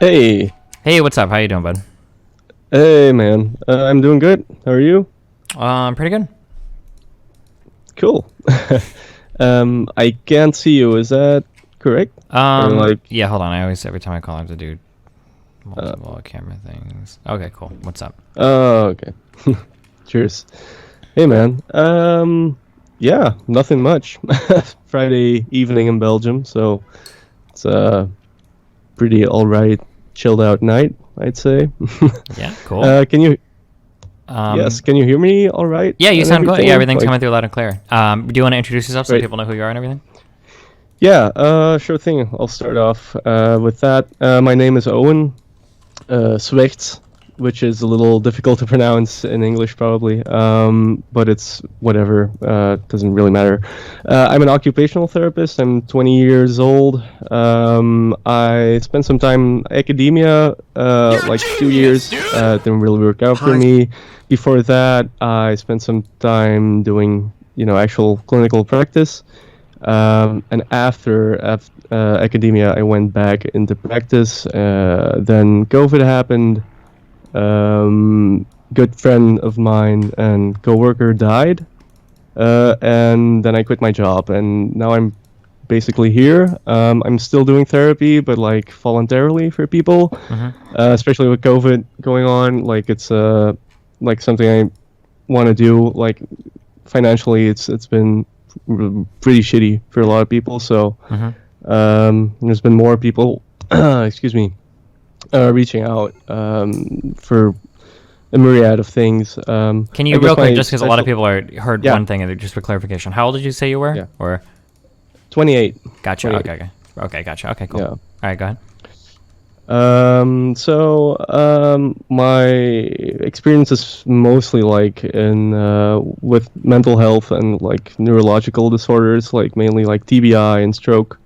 Hey, Hey, what's up? How you doing, bud? hey, man. I'm doing good. How are you? Pretty good. Cool. I can't see you. Is that correct? Or Yeah, hold on. Every time I call, I have to do uh, multiple camera things. Okay, cool. What's up? oh, okay. Cheers. Hey, man. Yeah, nothing much. Friday evening in Belgium, so it's a pretty all right, chilled out night, I'd say. Yeah, cool. Can you? Yes, Um, can you hear me all right yeah, you and sound good. Yeah, everything? everything's Like, coming through loud and clear. Do you want to introduce yourself so great. people know who you are and everything? Yeah, sure thing. I'll start off with that. My name is Owen. Zwicht, which is a little difficult to pronounce in English probably, but it's whatever, doesn't really matter. I'm an occupational therapist. I'm 20 years old. I spent some time in academia, like 2 years. Didn't really work out for me. Before that, I spent some time doing, actual clinical practice. And after academia, I went back into practice. Then COVID happened. Good friend of mine and coworker died, and then I quit my job, and now I'm basically here. I'm still doing therapy, but like voluntarily for people, especially with COVID going on. Like it's like something I want to do. Like financially, it's been pretty shitty for a lot of people. So there's been more people, excuse me, reaching out for a myriad of things. Can I you guess real quick, my just because a lot of special, people heard yeah, one thing, and just for clarification, how old did you say you were? yeah, Or 28, gotcha. 28, Okay, gotcha. Okay, cool. yeah. All right, go ahead. My experience is mostly like in with mental health and like neurological disorders, like mainly like TBI and stroke.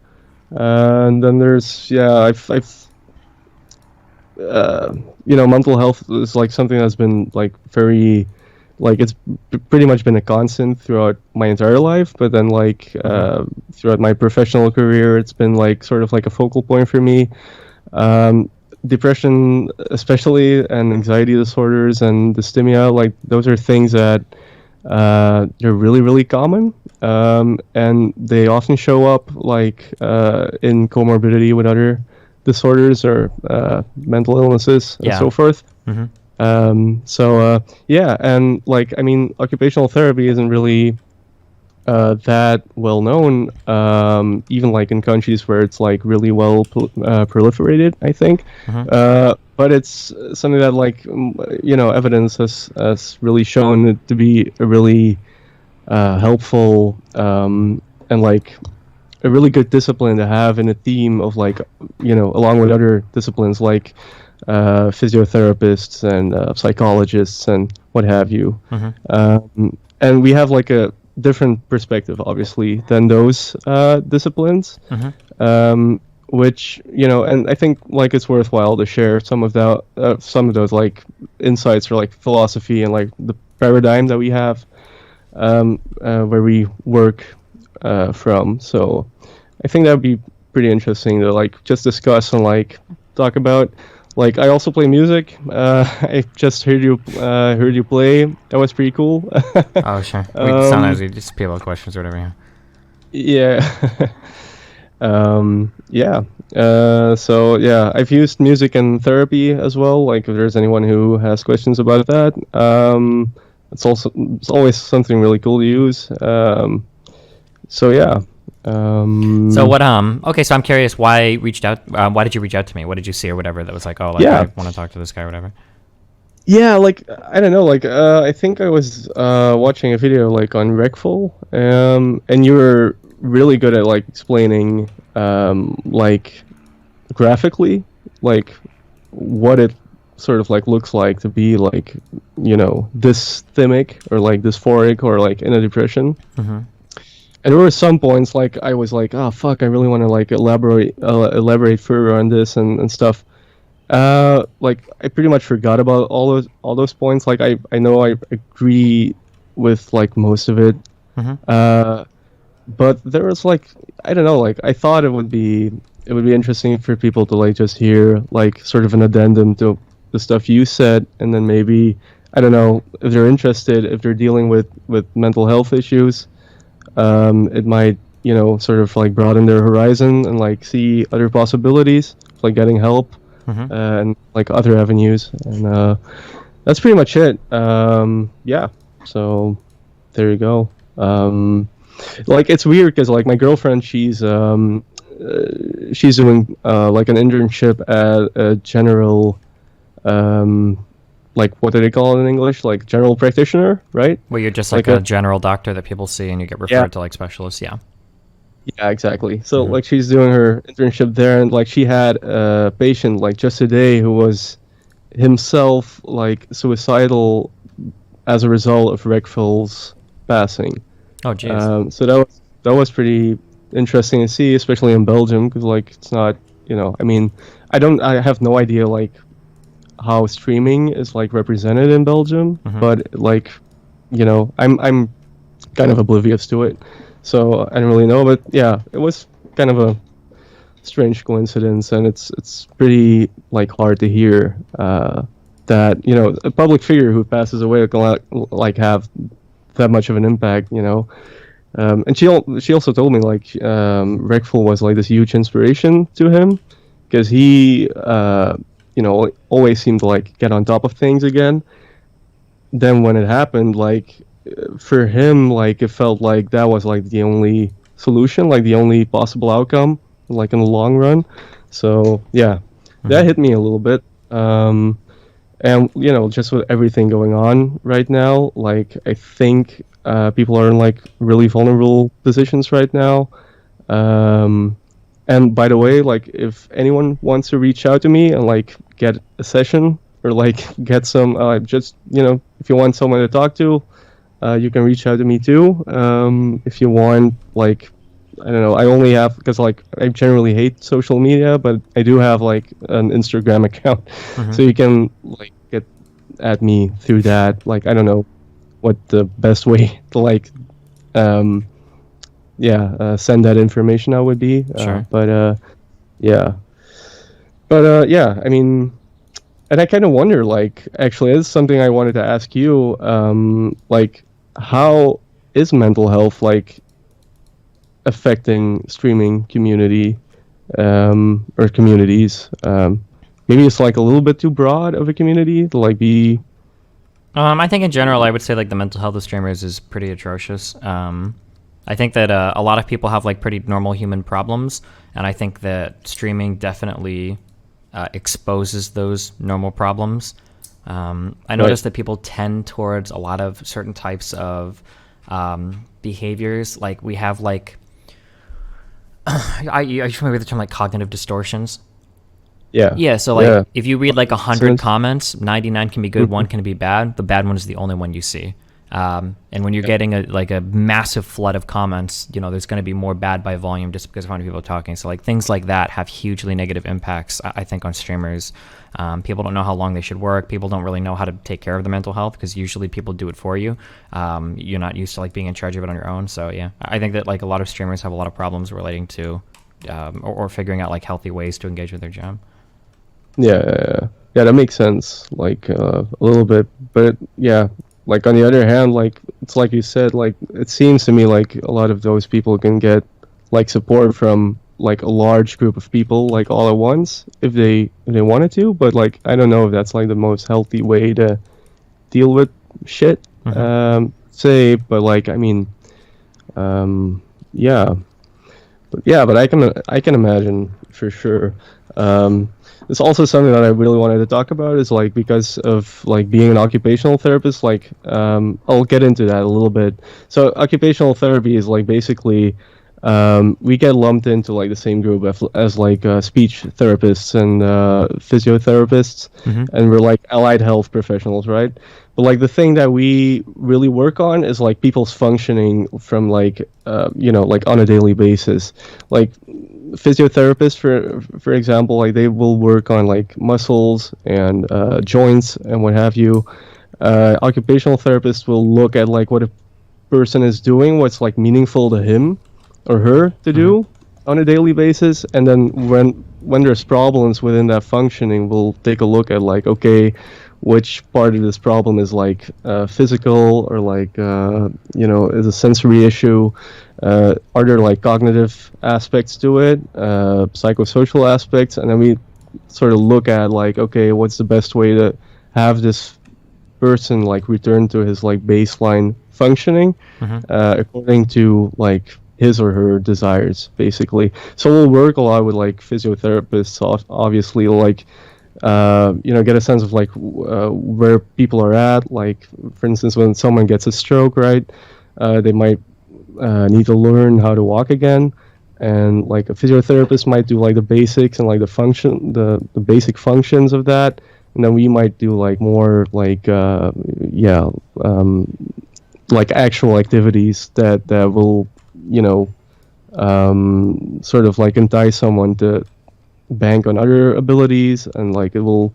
And then there's I've mental health is like something that's been like very, like it's pretty much been a constant throughout my entire life. But then like throughout my professional career, it's been like sort of like a focal point for me. Um, Depression, especially, and anxiety disorders and dysthymia, like those are things that they're really, really common. And they often show up like in comorbidity with other disorders or mental illnesses and Yeah. so forth. Yeah, and like I mean, occupational therapy isn't really that well known, even like in countries where it's like really well proliferated, I think. But it's something that like evidence has really shown it to be a really helpful and like a really good discipline to have in a team of like along with other disciplines like physiotherapists and psychologists and what have you. And we have like a different perspective, obviously, than those disciplines. Which and I think like it's worthwhile to share some of those like insights or like philosophy and like the paradigm that we have where we work from. So I think that would be pretty interesting to like just discuss and like talk about. Like I also play music. I just heard you play. That was pretty cool. Oh, sure. We sometimes um, we just people have questions or whatever. yeah. Yeah. So yeah, I've used music in therapy as well. Like if there's anyone who has questions about that, it's always something really cool to use. So yeah. So Um, what? Okay, so I'm curious. Why reached out? Why did you reach out to me? What did you see or whatever that was like? Oh, like I yeah. want to talk to this guy or whatever. Yeah, like I don't know, like I think I was watching a video like on Recful, and you were really good at like explaining like graphically like what it sort of like looks like to be like dysthymic or like dysphoric or like in a depression. And there were some points like I was like, oh fuck, I really want to like elaborate further on this and stuff. Like I pretty much forgot about all those points. Like I know I agree with like most of it. Uh, but there was like I don't know, like I thought it would be it would be interesting for people to like just hear like sort of an addendum to the stuff you said, and then maybe I don't know if they're interested, if they're dealing with mental health issues, it might sort of like broaden their horizon and like see other possibilities, like getting help and like other avenues, and that's pretty much it. Yeah, so there you go. Like it's weird because like my girlfriend, she's doing like an internship at a general like what do they call it in English, like general practitioner, right? Well, you're just like a general doctor that people see and you get referred to like specialists. Yeah. Yeah, exactly. So like she's doing her internship there, and like she had a patient like just today who was himself like suicidal as a result of Rickfield's passing. Oh, jeez. So that was pretty interesting to see, especially in Belgium, because like it's not, I mean, I have no idea like how streaming is like represented in Belgium, but like, I'm kind of oblivious to it, so I don't really know. But yeah, it was kind of a strange coincidence, and it's pretty like hard to hear that a public figure who passes away can like have that much of an impact, and she also told me like Rickful was like this huge inspiration to him because he always seemed to like get on top of things again. Then when it happened, like for him, like it felt like that was like the only solution, like the only possible outcome, like in the long run. So yeah, that hit me a little bit. And just with everything going on right now, like I think people are in like really vulnerable positions right now. And by the way, like if anyone wants to reach out to me and like get a session or like get some, just if you want someone to talk to, you can reach out to me too. If you want, like, I don't know, I only have, because like I generally hate social media, but I do have like an Instagram account, so you can like get at me through that. Like I don't know what the best way to like send that information out would be. Sure. Yeah. Yeah, I mean, and I kind of wonder, like, actually, it's something I wanted to ask you. Like, how is mental health like affecting streaming community or communities? Maybe it's like a little bit too broad of a community to like be. I think in general, I would say like the mental health of streamers is pretty atrocious. I think that a lot of people have like pretty normal human problems, and I think that streaming definitely exposes those normal problems. I noticed that people tend towards a lot of certain types of behaviors. Like we have like, I just remember the term like cognitive distortions. Yeah, so like if you read like 100 comments, 99 can be good, one can be bad. The bad one is the only one you see. And when you're getting a massive flood of comments, there's going to be more bad by volume just because of how many people are talking. So like things like that have hugely negative impacts, I think, on streamers. People don't know how long they should work. People don't really know how to take care of their mental health because usually people do it for you. You're not used to like being in charge of it on your own. So yeah, I think that like a lot of streamers have a lot of problems relating to or figuring out like healthy ways to engage with their job. Yeah, that makes sense. Like a little bit, but yeah. Like on the other hand, like it's like you said, like it seems to me like a lot of those people can get like support from like a large group of people like all at once if they wanted to, but like I don't know if that's like the most healthy way to deal with shit. But like I mean, yeah, but I can imagine for sure. It's also something that I really wanted to talk about is like because of like being an occupational therapist, like I'll get into that a little bit. So occupational therapy is like basically we get lumped into like the same group as like speech therapists and physiotherapists, and we're like allied health professionals, right? But like the thing that we really work on is like people's functioning from like like on a daily basis. Like physiotherapists, for example, like they will work on like muscles and joints and what have you. Occupational therapists will look at like what a person is doing, what's like meaningful to him or her to do, on a daily basis, and then when there's problems within that functioning, we'll take a look at like, okay, which part of this problem is like physical, or like is a sensory issue. Are there like cognitive aspects to it, psychosocial aspects, and then we sort of look at like, okay, what's the best way to have this person like return to his like baseline functioning, according to like his or her desires, basically. So we'll work a lot with like physiotherapists, obviously, like get a sense of like where people are at. Like, for instance, when someone gets a stroke, right, they might need to learn how to walk again, and like a physiotherapist might do like the basics and like the basic functions of that, and then we might do like more like like actual activities that will sort of like entice someone to bank on other abilities, and like it will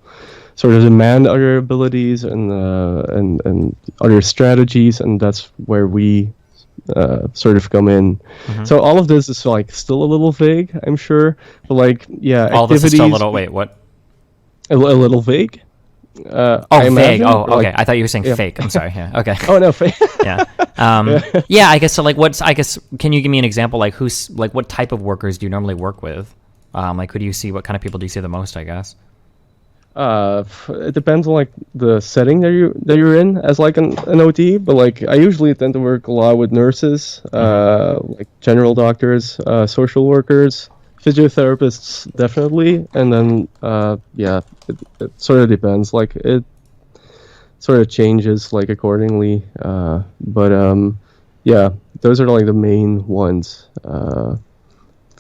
sort of demand other abilities and other strategies, and that's where we sort of come in. So all of this is like still a little vague, I'm sure, but like All this is still a little. Wait, what? A little vague. Oh, I vague. imagine, Oh, okay. like, I thought you were saying yeah. fake. I'm sorry. Yeah. Okay. Oh no, fake. Yeah. Yeah. I guess so. Like, can you give me an example? Like, what type of workers do you normally work with? Like, who do you see? What kind of people do you see the most? I guess. It depends on like the setting that you're in as like an OT, but like I usually tend to work a lot with nurses, like general doctors, social workers, physiotherapists, definitely, and then it sort of depends. Like it sort of changes like accordingly, but yeah, those are like the main ones, for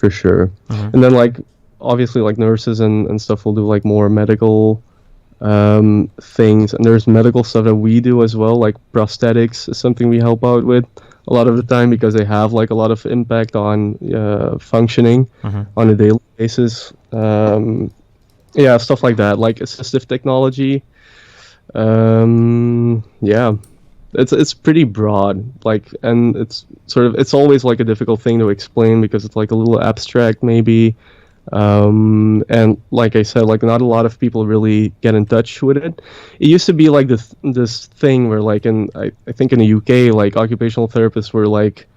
sure. And then like obviously like nurses and stuff will do like more medical things, and there's medical stuff that we do as well, like prosthetics is something we help out with a lot of the time, because they have like a lot of impact on functioning on a daily basis. Yeah, stuff like that, like assistive technology. Yeah, it's pretty broad, like, and it's always like a difficult thing to explain because it's like a little abstract maybe. And like I said, like not a lot of people really get in touch with it. It used to be like this thing where like I think in the UK, like occupational therapists were like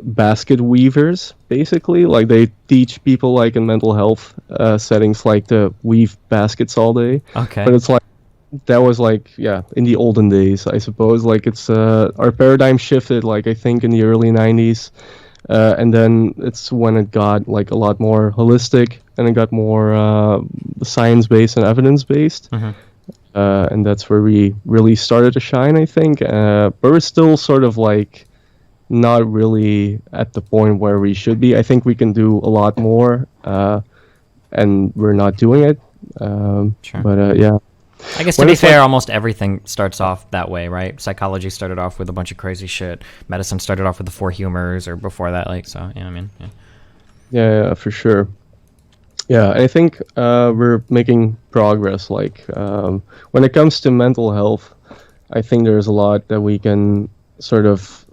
basket weavers, basically. Like they teach people like in mental health settings like to weave baskets all day. Okay. But it's like that was like, yeah, in the olden days, I suppose. Like it's our paradigm shifted like I think in the early 90s. And then it's when it got like a lot more holistic, and it got more science-based and evidence-based. And that's where we really started to shine, I think. But we're still sort of like not really at the point where we should be. I think we can do a lot more, and we're not doing it. Sure. But yeah. I guess to be fair, almost everything starts off that way, right? Psychology started off with a bunch of crazy shit. Medicine started off with the four humors, or before that, like, so, you know what I mean? Yeah. Yeah, for sure. Yeah, I think we're making progress. Like, when it comes to mental health, I think there's a lot that we can sort of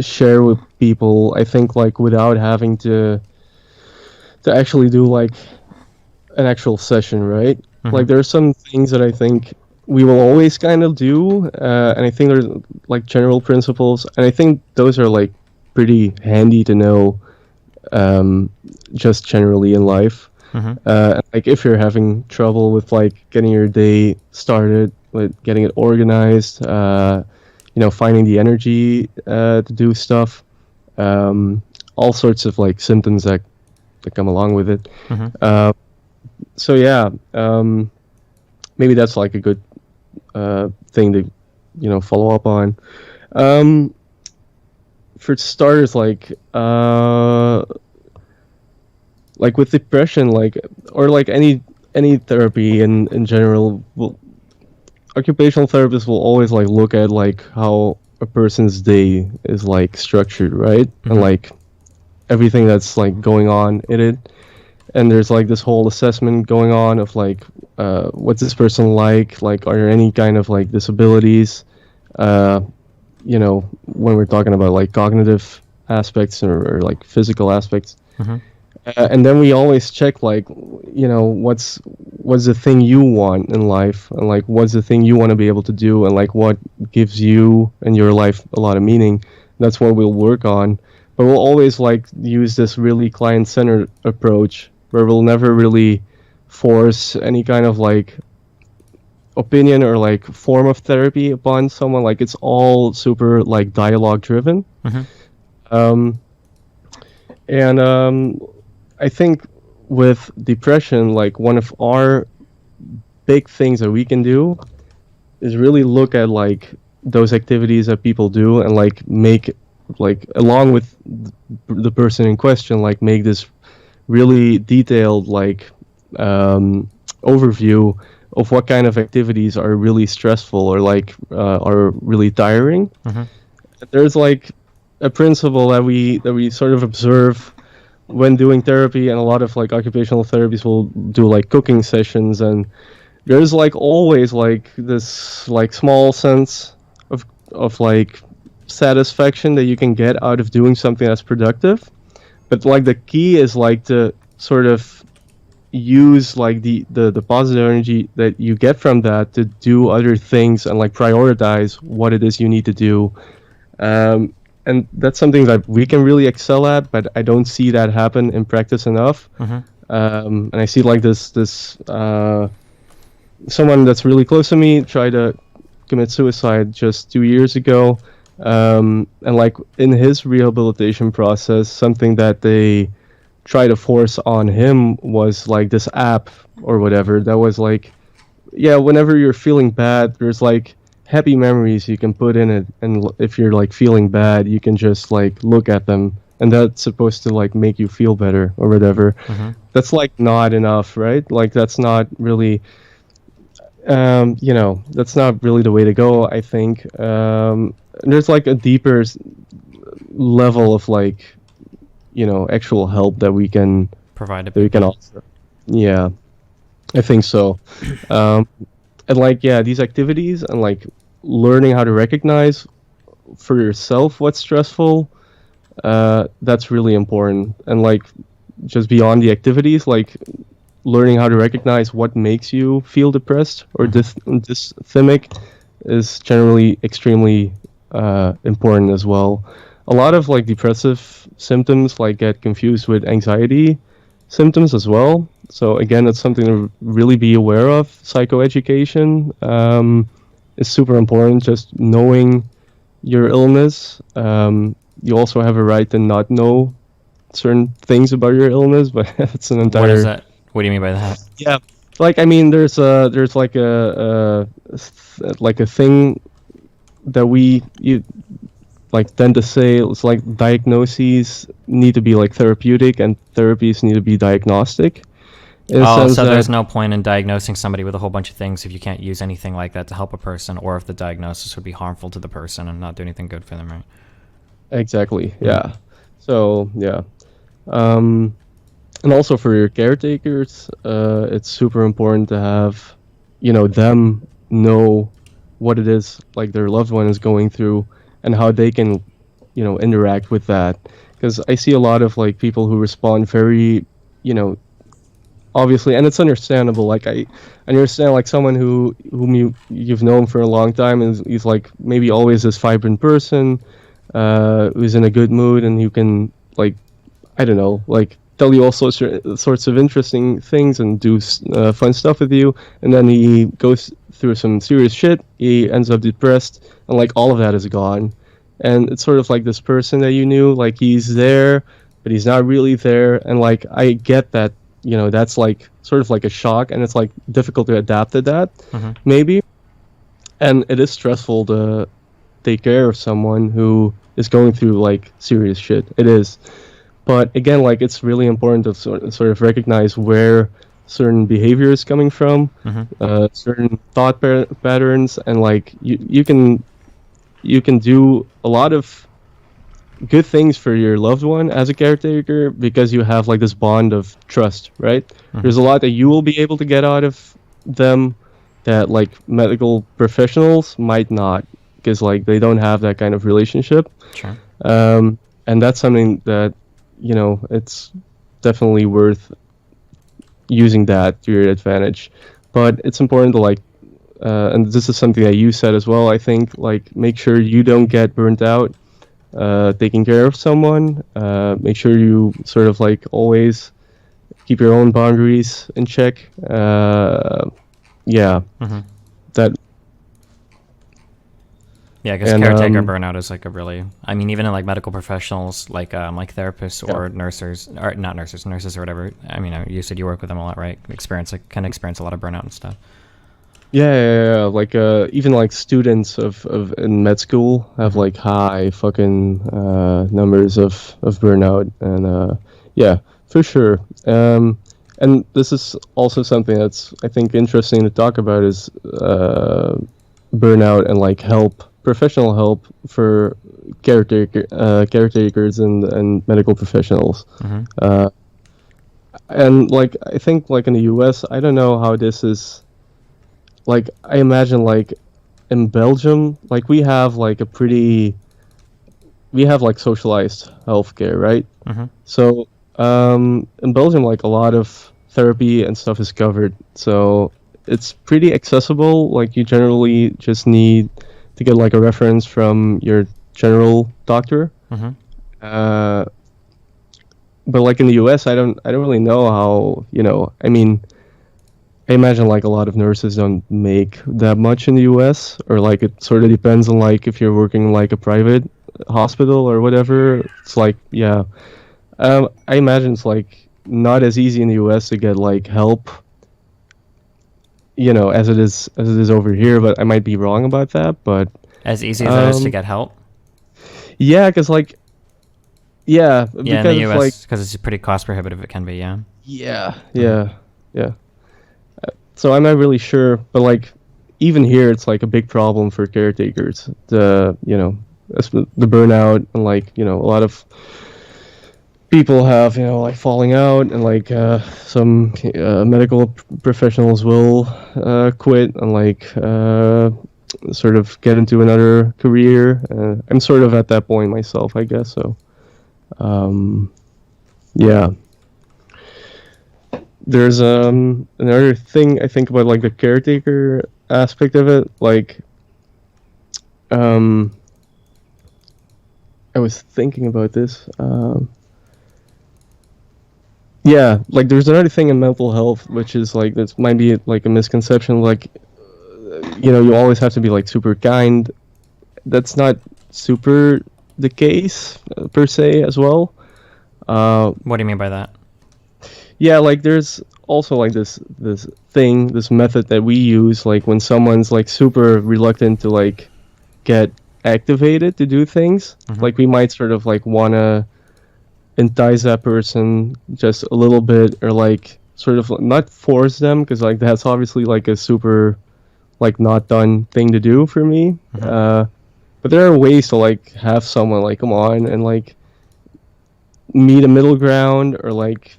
share with people. I think, like, without having to actually do, like, an actual session, right? Like there are some things that I think we will always kind of do, and I think there's like general principles, and I think those are like pretty handy to know, just generally in life. Like if you're having trouble with like getting your day started, with getting it organized, finding the energy to do stuff, all sorts of like symptoms that come along with it. So yeah, maybe that's like a good thing to follow up on. For starters, like with depression, like, or like any therapy in general, occupational therapists will always like look at like how a person's day is like structured, right? And like everything that's like going on in it. And there's like this whole assessment going on of like, what's this person like? Like, are there any kind of like disabilities? When we're talking about like cognitive aspects or like physical aspects. Mm-hmm. And then we always check like, what's the thing you want in life, and like what's the thing you want to be able to do, and like what gives you and your life a lot of meaning. That's what we'll work on. But we'll always like use this really client-centered approach where we'll never really force any kind of like opinion or like form of therapy upon someone. Like it's all super like dialogue driven. Mm-hmm. Um, and I think with depression, like one of our big things that we can do is really look at like those activities that people do and like make like along with the person in question, like make this really detailed like overview of what kind of activities are really stressful or like are really tiring. Mm-hmm. There's like a principle that we sort of observe when doing therapy, and a lot of like occupational therapies will do like cooking sessions, and there's like always like this like small sense of like satisfaction that you can get out of doing something that's productive. But like the key is like to sort of use like the positive energy that you get from that to do other things and like prioritize what it is you need to do. And that's something that we can really excel at, but I don't see that happen in practice enough. Mm-hmm. And I see like this someone that's really close to me tried to commit suicide just 2 years ago. And like in his rehabilitation process, something that they try to force on him was like this app or whatever that was like, yeah, whenever you're feeling bad, there's like happy memories you can put in it, and if you're like feeling bad, you can just like look at them, and that's supposed to like make you feel better or whatever. Mm-hmm. That's like not enough, right? Like that's not really that's not really the way to go, I think. There's like a deeper level of like, actual help that we can Provide a that we can offer. Yeah, I think so. And like, yeah, these activities and like learning how to recognize for yourself what's stressful, that's really important. And like just beyond the activities, like learning how to recognize what makes you feel depressed or dysthymic is generally extremely important as well. A lot of like depressive symptoms like get confused with anxiety symptoms as well. So again, it's something to really be aware of. Psychoeducation is super important. Just knowing your illness. You also have a right to not know certain things about your illness, but it's an entire. What is that? What do you mean by that? Yeah, like I mean, there's like a thing that you like tend to say. It's like diagnoses need to be like therapeutic and therapies need to be diagnostic. Oh, so there's no point in diagnosing somebody with a whole bunch of things if you can't use anything like that to help a person, or if the diagnosis would be harmful to the person and not do anything good for them, right? Exactly. Yeah. So yeah. And also for your caretakers, it's super important to have, them know what it is like their loved one is going through and how they can, interact with that. Because I see a lot of like people who respond very, obviously, and it's understandable. Like I understand like someone whom you've known for a long time, and he's like maybe always this vibrant person, who's in a good mood and who can like, I don't know, like tell you all sorts of interesting things and do fun stuff with you, and then he goes through some serious shit. He ends up depressed, and like all of that is gone. And it's sort of like this person that you knew, like he's there, but he's not really there. And like I get that, that's like sort of like a shock, and it's like difficult to adapt to that, maybe. And it is stressful to take care of someone who is going through like serious shit. It is. But again, like it's really important to sort of recognize where certain behavior is coming from, certain thought patterns, and like you can do a lot of good things for your loved one as a caretaker because you have like this bond of trust, right? There's a lot that you will be able to get out of them that like medical professionals might not, because like they don't have that kind of relationship. Sure. and that's something that, it's definitely worth using that to your advantage. But it's important to like, and this is something that you said as well, I think, like, make sure you don't get burnt out taking care of someone. Make sure you sort of like always keep your own boundaries in check. Yeah, Hmm. that. Yeah, because And caretaker burnout is like a really, I mean, even in like medical professionals, like therapists yeah. or nurses, or not nurses, nurses or whatever. I mean, you said you work with them a lot, right? Can experience a lot of burnout and stuff. Yeah. Like even like students of in med school have Hmm. like high fucking numbers of burnout, and yeah, for sure. And this is also something that's, I think, interesting to talk about, is burnout and like help, professional help for caretakers and medical professionals. Hmm. And like, I think like in the US, I don't know how this is. Like, I imagine like in Belgium, like we have like socialized healthcare, right? Hmm. So in Belgium, like a lot of therapy and stuff is covered, so it's pretty accessible. Like, you generally just need to get like a reference from your general doctor. Hmm. Uh, but like in the US, I don't really know how, I mean, I imagine like a lot of nurses don't make that much in the US, or like it sort of depends on like if you're working in like a private hospital or whatever. It's like, yeah. I imagine it's like not as easy in the US to get like help, as it is over here, but I might be wrong about that. But As easy as it is to um get help. yeah, cuz like, yeah, Yeah, in the because it's like, U.S. because it's pretty cost prohibitive. It can be, yeah. yeah, Hmm. yeah, yeah. So I'm not really sure, but like even here, it's like a big problem for caretakers. The burnout, and like, a lot of people have, like falling out, and like some medical professionals will quit and like sort of get into another career. I'm sort of at that point myself, I guess. So um, yeah. There's another thing I think about, like the caretaker aspect of it. Like, um I was thinking about this. Yeah, like there's another thing in mental health, which is like, this might be like a misconception. Like, you always have to be like super kind. That's not super the case, per se, as well. Uh, What do you mean by that? yeah, like there's also like this method that we use, like when someone's like super reluctant to like get activated to do things. Hmm. Like, we might sort of like wanna entice that person just a little bit, or like sort of not force them, because like that's obviously like a super like not done thing to do for me. Hmm. uh but there are ways to like have someone like come on and like meet a middle ground, or like,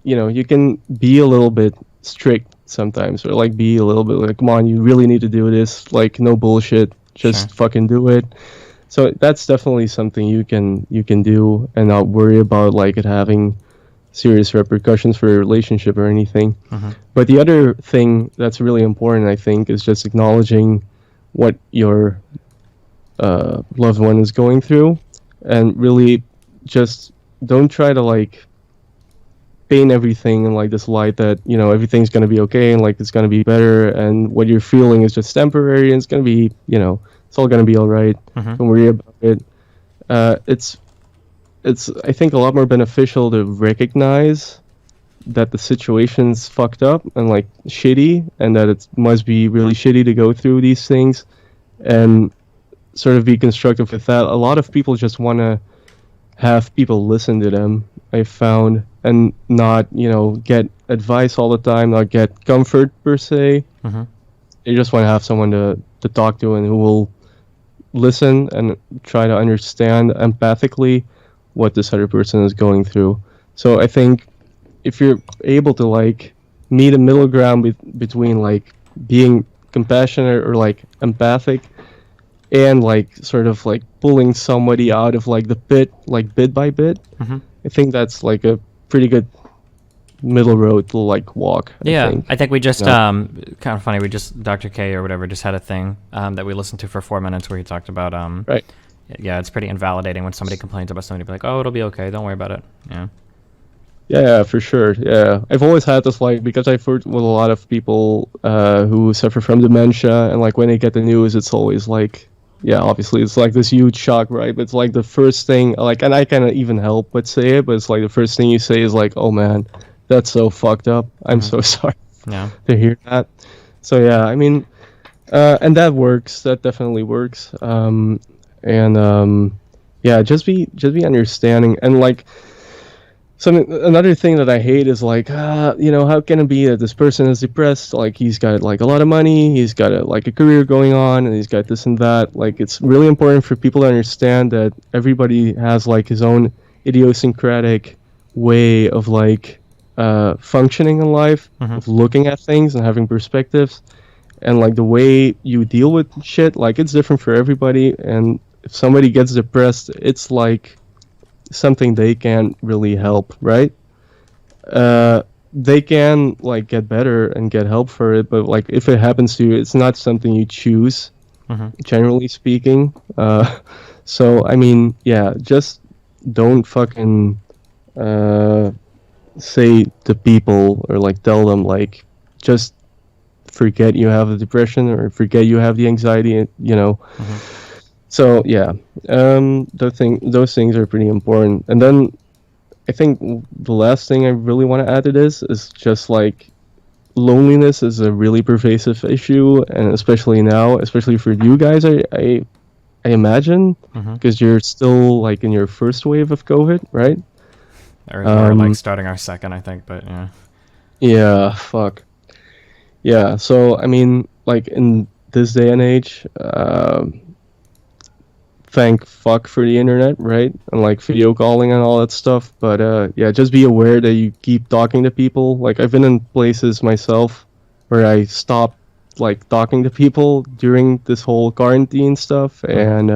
you can be a little bit strict sometimes, or like be a little bit like, come on, you really need to do this, like, no bullshit, Sure. just fucking do it. So that's definitely something you can do, and not worry about like it having serious repercussions for your relationship or anything. Hmm. But the other thing that's really important, I think, is just acknowledging what your loved one is going through, and really just don't try to like paint everything in like this light that, everything's going to be okay, and like it's going to be better, and what you're feeling is just temporary, and it's going to be, it's all going to be all right. Hmm. Don't worry about it. It's I think a lot more beneficial to recognize that the situation's fucked up and like shitty, and that it must be really shitty to go through these things, and sort of be constructive with that. A lot of people just want to have people listen to them, I found, and not, get advice all the time, not get comfort per se. Hmm. They just want to have someone to talk to, and who will listen and try to understand empathically what this other person is going through. So I think if you're able to like meet a middle ground between like being compassionate or like empathic, and like sort of like pulling somebody out of like the pit, like bit by bit. Mm-hmm. I think that's like a pretty good middle road to like walk. Yeah, I think we just No. kind of funny. We just Dr. K or whatever just had a thing that we listened to for 4 minutes where he talked about Right. yeah, it's pretty invalidating when somebody complains about somebody be like, oh, it'll be okay, don't worry about it. Yeah. Yeah, for sure. Yeah, I've always had this like because I've worked with a lot of people who suffer from dementia, and like when they get the news, it's always like, yeah, obviously it's like this huge shock, right? But it's like the first thing, like, and I cannot even help but say it, but it's like the first thing you say is like, "Oh man, that's so fucked up. I'm so sorry Yeah. to hear that." So yeah, I mean, and that works. That definitely works. And yeah, just be understanding and like. Another thing that I hate is like, how can it be that this person is depressed? Like he's got like a lot of money, he's got like a career going on, and he's got this and that. Like it's really important for people to understand that everybody has like his own idiosyncratic way of like functioning in life, of looking at things and having perspectives, and like the way you deal with shit. Like it's different for everybody, and if somebody gets depressed, it's like something they can't really help, right? They can like get better and get help for it, but like if it happens to you, it's not something you choose, generally speaking. So I mean, yeah, just don't fucking say to people or like tell them like just forget you have the depression or forget you have the anxiety, you know. So yeah, those things are pretty important. And then I think the last thing I really want to add to this is just like loneliness is a really pervasive issue, and especially now, especially for you guys, I imagine, because you're still like in your first wave of COVID, right? Or we're like starting our second, I think, but yeah. Yeah, fuck. Yeah, so I mean, like in this day and age, thank fuck for the internet, right? And like video calling and all that stuff. But yeah, just be aware that you keep talking to people. Like I've been in places myself where I stopped like talking to people during this whole quarantine stuff, and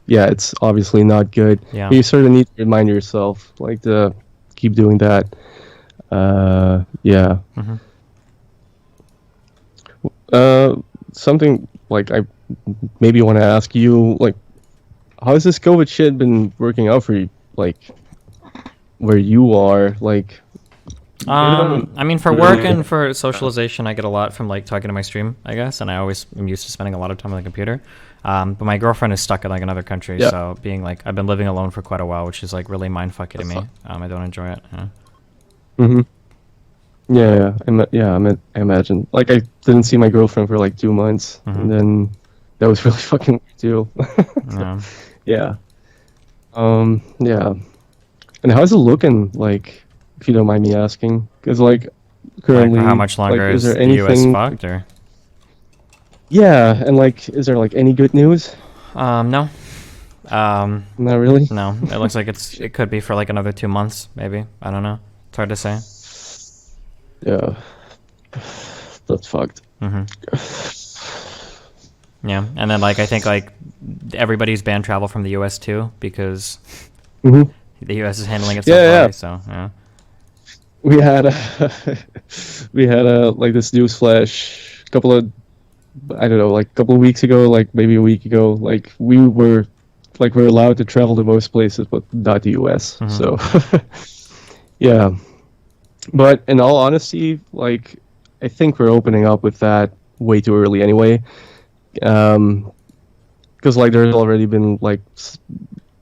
yeah, it's obviously not good. Yeah. You sort of need to remind yourself like to keep doing that. Yeah. Something like I maybe want to ask you, like, how's this COVID shit been working out for you? Like, where you are, like. I mean, for work and for socialization, I get a lot from like talking to my stream, I guess, and I always am used to spending a lot of time on the computer. But my girlfriend is stuck in like another country, so being like I've been living alone for quite a while, which is like really mindfucky to me. I don't enjoy it. Yeah. I imagine. Like, I didn't see my girlfriend for like 2 months, and then that was really fucking weird too. Yeah. Yeah. And how's it looking, like, if you don't mind me asking? Because, like, currently, Like, how much longer like, is there the anything? US fucked, or? Yeah, and like, is there like any good news? No. Not really. No. It looks like it could be for like another 2 months, maybe. I don't know. It's hard to say. Yeah, that's fucked. Yeah, and then like I think like everybody's banned travel from the U.S. too because the U.S. is handling it so poorly. So yeah. We had a like this news flash a couple of couple of weeks ago, like maybe a week ago. Like we're allowed to travel to most places, but not the U.S. So yeah. But in all honesty, like I think we're opening up with that way too early anyway. Because like there's already been like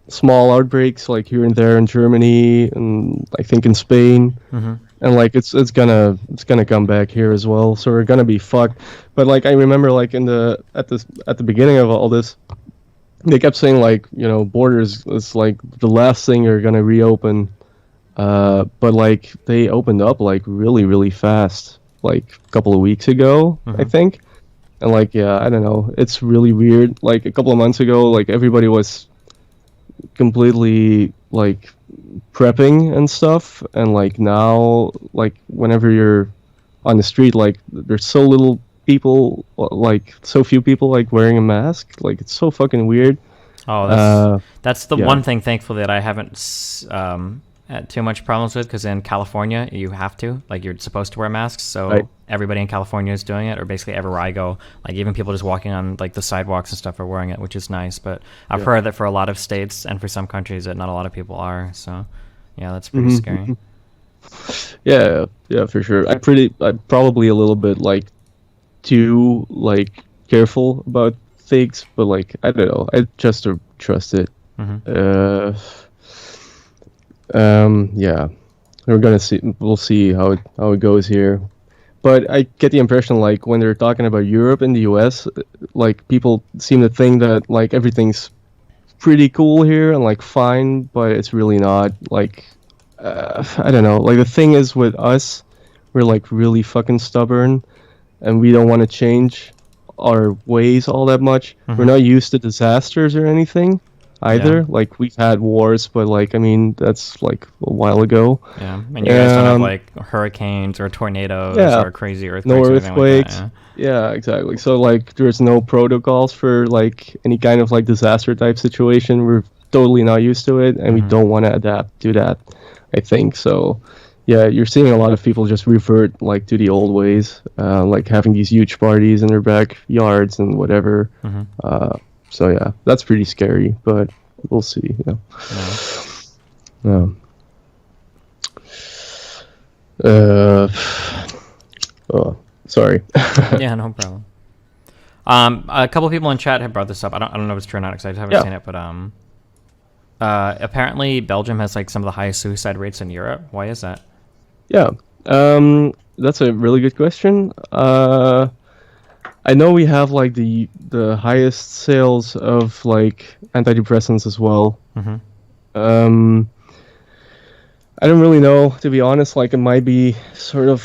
small outbreaks like here and there in Germany and I think in Spain, and like it's gonna come back here as well. So we're gonna be fucked. But like I remember like at the beginning of all this, they kept saying like borders is like the last thing you're gonna reopen. But like they opened up like really really fast like a couple of weeks ago, I think. And like, yeah, I don't know. It's really weird. Like a couple of months ago, like everybody was completely like prepping and stuff. And like now, like whenever you're on the street, like there's so little people, like so few people like wearing a mask. Like it's so fucking weird. Oh, Uh, that's the yeah, one thing, thankfully, that I haven't had too much problems with, because in California you have to, like, you're supposed to wear masks, right. so everybody in California is doing it, or basically everywhere I go, like even people just walking on like the sidewalks and stuff are wearing it, which is nice. But I've Yeah. heard that for a lot of states and for some countries that not a lot of people are. So yeah, that's pretty scary. Hmm. Yeah, yeah, for sure. I'm probably a little bit like too like careful about things, but like I don't know. I just don't trust it. Hmm. Uh, yeah, we're gonna see. We'll see how it goes here. But I get the impression like when they're talking about Europe and the US, like people seem to think that like everything's pretty cool here and like fine, but it's really not. Like I don't know. Like the thing is with us, we're like really fucking stubborn and we don't want to change our ways all that much. We're Hmm. not used to disasters or anything Yeah. either. Like we've had wars, but like I mean that's like a while ago. Yeah, and you guys don't have Um, like hurricanes or tornadoes yeah, or crazy no earthquakes or anything like that. earthquakes. Yeah. Yeah, exactly. So like there's no protocols for like any kind of like disaster type situation. We're totally not used to it and we Hmm. don't want to adapt to that, I think. So yeah, you're seeing a lot of people just revert like to the old ways, like having these huge parties in their backyards and whatever. Hmm. Uh, so yeah, that's pretty scary, but we'll see. Yeah. Um, uh, oh, sorry. Yeah, no problem. A couple people in chat have brought this up. I don't know if it's true or not because I haven't Yeah. seen it, but apparently Belgium has like some of the highest suicide rates in Europe. Why is that? Yeah, that's a really good question. I know we have like the highest sales of like antidepressants as well. Hmm. Um, I don't really know, to be honest. Like it might be sort of,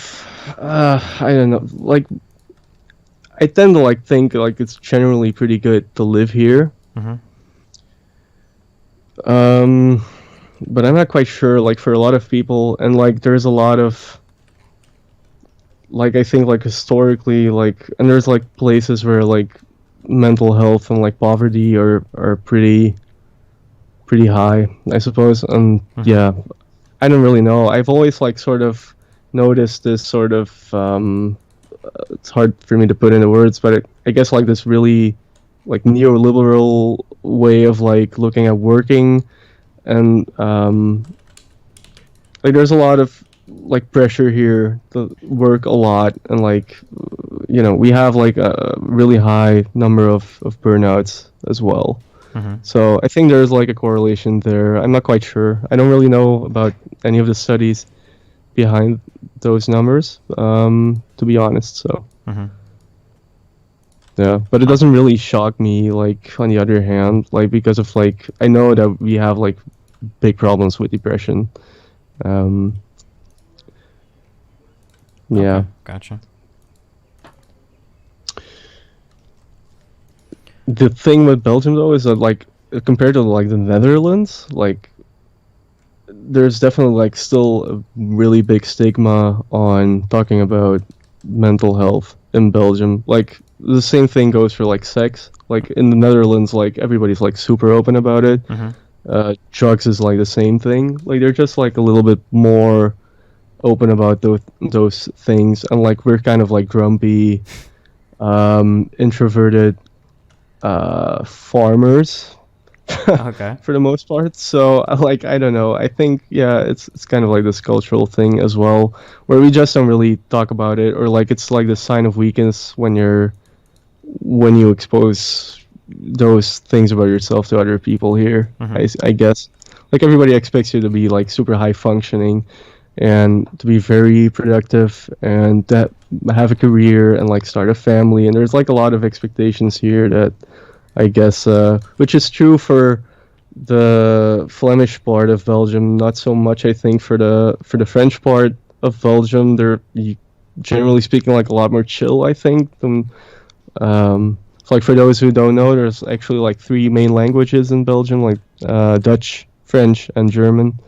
I don't know. Like I tend to like think like it's generally pretty good to live here. Hmm. Um, but I'm not quite sure. Like for a lot of people, and like there's a lot of like I think like historically like and there's like places where like mental health and like poverty are pretty high, I suppose. And Hmm. yeah, I don't really know. I've always like sort of noticed this sort of it's hard for me to put into words, but I guess like this really like neoliberal way of like looking at working and like there's a lot of like pressure here to work a lot and like we have like a really high number of burnouts as well. Hmm. So I think there's like a correlation there. I'm not quite sure. I don't really know about any of the studies behind those numbers, to be honest. So Hmm. yeah, but it doesn't really shock me. Like on the other hand, like because of like I know that we have like big problems with depression. Um, Okay, yeah. gotcha. The thing with Belgium though is that like compared to like the Netherlands, like there's definitely like still a really big stigma on talking about mental health in Belgium. Like the same thing goes for like sex. Like in the Netherlands, like everybody's like super open about it. Hmm. Drugs is like the same thing. Like they're just like a little bit more open about those things, and like we're kind of like grumpy, introverted farmers Okay. for the most part. So like I don't know. I think yeah, it's kind of like this cultural thing as well, where we just don't really talk about it, or like it's like the sign of weakness when you expose those things about yourself to other people here. Hmm. I guess like everybody expects you to be like super high functioning and to be very productive and that have a career and like start a family, and there's like a lot of expectations here that I guess which is true for the Flemish part of Belgium, not so much I think for the French part of Belgium. They're generally speaking like a lot more chill, I think, than so like for those who don't know, there's actually like three main languages in Belgium, like Dutch, French, and German.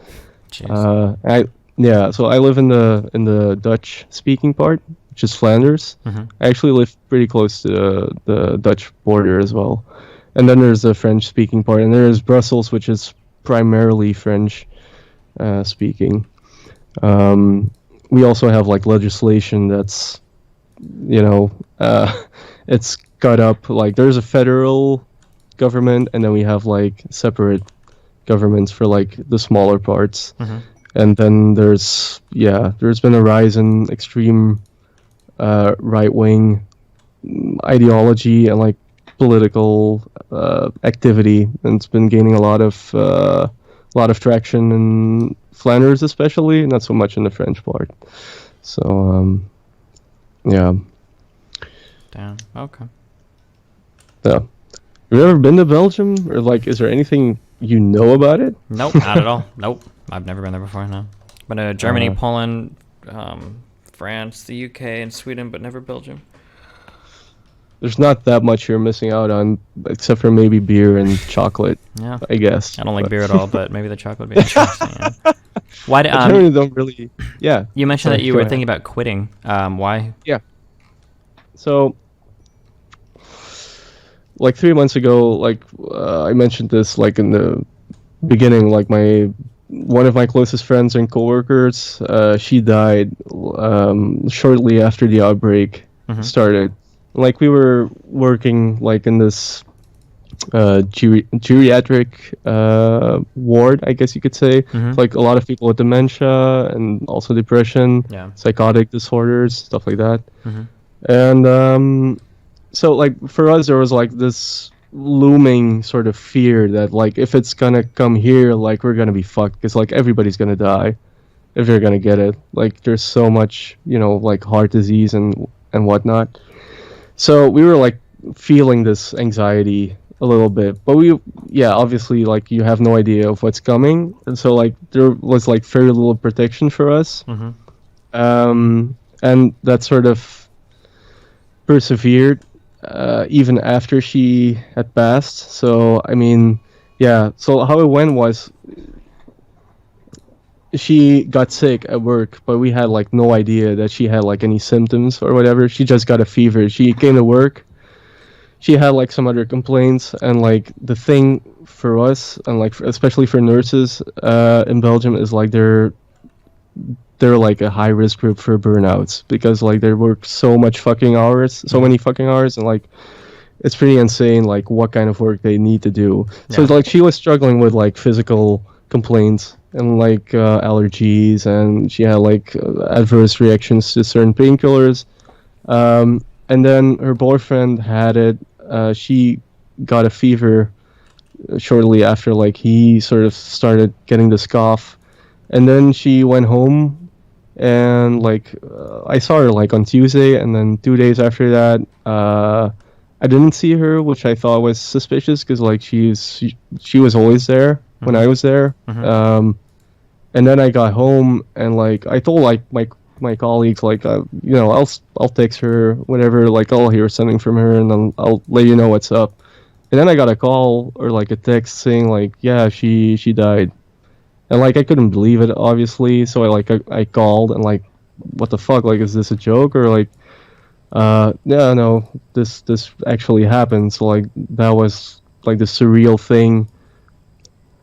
Jeez. I Yeah, so I live in the Dutch speaking part, which is Flanders. Mhm. I actually live pretty close to the Dutch border as well. And then there's the French-speaking part, and there is Brussels, which is primarily French speaking. We also have like legislation that's, you know, it's cut up. Like there's a federal government, and then we have like separate governments for like the smaller parts. Mhm. And then there's been a rise in extreme right wing ideology and like political activity, and it's been gaining a lot of traction in Flanders, especially, not so much in the French part. So yeah, Damn. Okay. yeah. Have you ever been to Belgium, or like, is there anything you know about it? Nope, not at all. Nope, I've never been there before. No, been to Germany, Uh, Poland, France, the UK, and Sweden, but never Belgium. There's not that much you're missing out on, except for maybe beer and chocolate, Yeah, I guess. I don't like But- beer at all, but maybe the chocolate would be interesting. Yeah. Why did I generally don't really. Yeah. you mentioned Sorry, that you go were ahead. thinking about quitting? Why? So, like 3 months ago, like I mentioned this, like in the beginning, like one of my closest friends and coworkers, she died shortly after the outbreak Mhm. started. Like we were working like in this geriatric ward, I guess you could say. Mhm. It's like a lot of people with dementia and also depression, Yeah. psychotic disorders, stuff like that. Mhm. And so like for us there was like this looming sort of fear that like if it's gonna come here, like we're gonna be fucked, because like everybody's gonna die if they're gonna get it. Like there's so much, like heart disease and whatnot. So we were like feeling this anxiety a little bit, but obviously, like you have no idea of what's coming, and so like there was like very little protection for us. Mhm. And that sort of persevered even after she had passed. So I mean, yeah. So how it went was she got sick at work, but we had like no idea that she had like any symptoms or whatever. She just got a fever. She came to work. She had like some other complaints, and like the thing for us, and like especially for nurses in Belgium, is like they're like a high risk group for burnouts, because like they work so many fucking hours, and like it's pretty insane like what kind of work they need to do. So Yeah. like she was struggling with like physical complaints and like allergies, and she had like adverse reactions to certain painkillers. And then her boyfriend had it. She got a fever shortly after, like he sort of started getting this cough, and then she went home, and like I saw her like on Tuesday, and then 2 days after that, I didn't see her, which I thought was suspicious, because like she was always there when I was there. Mhm. And then I got home, and like I told like my colleagues, like I'll text her whatever, like I'll hear something from her, and then I'll let you know what's up. And then I got a call or like a text saying like, yeah, she died. And like I couldn't believe it, obviously, so I called, and like, what the fuck, like, is this a joke, or like yeah, no, this actually happened. So like that was like the surreal thing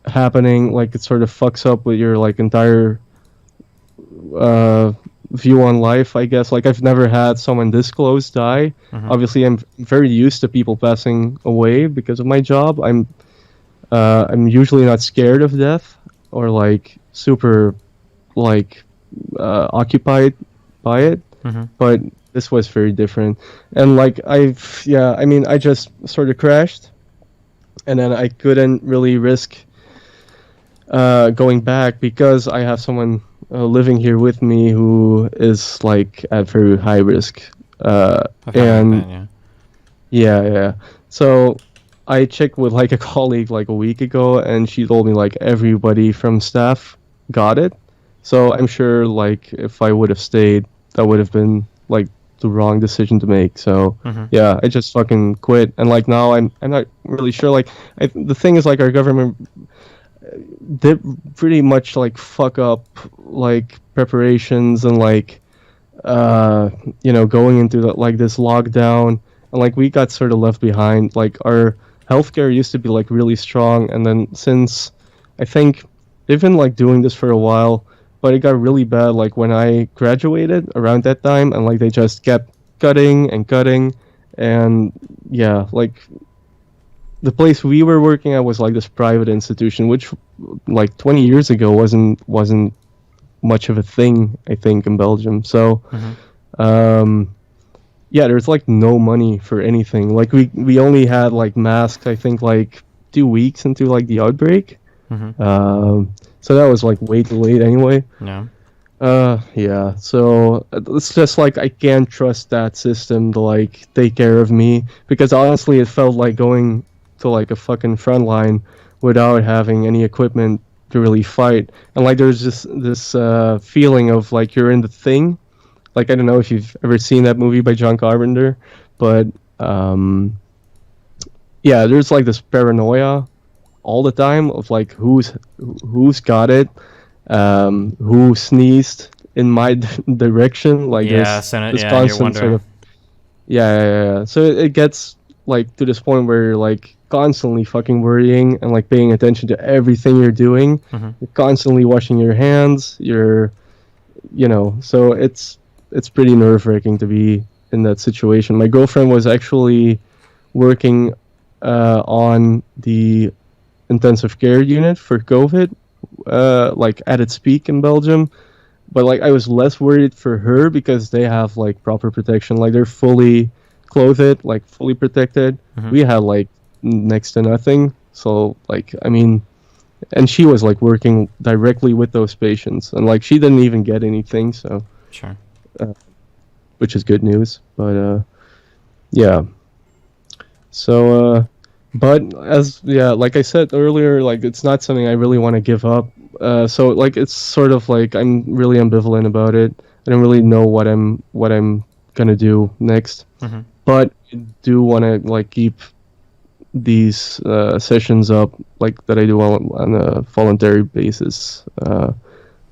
happening. Like it sort of fucks up with your like entire view on life, I guess. Like I've never had someone this close die. Mhm. Obviously I'm very used to people passing away because of my job. I'm usually not scared of death, or like super like occupied by it, Mhm. but this was very different. And like I mean, I just sort of crashed, and then I couldn't really risk going back, because I have someone living here with me who is like at very high risk. I've heard And about that, yeah. yeah. So I checked with like a colleague like a week ago, and she told me like everybody from staff got it. So I'm sure like if I would have stayed, that would have been like the wrong decision to make. So Mhm. yeah, I just fucking quit. And like now I'm not really sure. Like the thing is, like our government did pretty much like fuck up like preparations and like uh, going into like this lockdown, and like we got sort of left behind. Like our healthcare used to be like really strong, and then since I think they've been like doing this for a while, but it got really bad like when I graduated around that time, and like they just kept cutting and cutting, and yeah, like the place we were working at was like this private institution, which like 20 years ago wasn't much of a thing, I think, in Belgium. So Mm-hmm. um, yeah, there's like no money for anything. Like we only had like masks, I think, like 2 weeks into like the outbreak. Mm-hmm. So that was like way too late anyway. Yeah. Yeah. So it's just like I can't trust that system to like take care of me, because honestly, it felt like going to like a fucking front line without having any equipment to really fight. And like there's this feeling of like you're in the thing. Like I don't know if you've ever seen that movie by John Carpenter, but um, yeah, there's like this paranoia all the time of like who's got it, who sneezed in my direction. Like Yeah. there's So this yeah, and you're constant sort wondering. of yeah. So it gets like to this point where you're like constantly fucking worrying and like paying attention to everything you're doing. Mm-hmm. You're constantly washing your hands. So it's pretty nerve wracking to be in that situation. My girlfriend was actually working on the intensive care unit for COVID, like at its peak in Belgium. But like I was less worried for her because they have like proper protection. Like they're fully clothed, like fully protected. Mm-hmm. We had like next to nothing. So like I mean, and she was like working directly with those patients, and like she didn't even get anything. So Sure. uh, which is good news. But yeah. So, but as yeah, like I said earlier, like it's not something I really want to give up. So like it's sort of like I'm really ambivalent about it. I don't really know what I'm gonna do next. Mm-hmm. But I do want to like keep these sessions up, like that I do on a voluntary basis.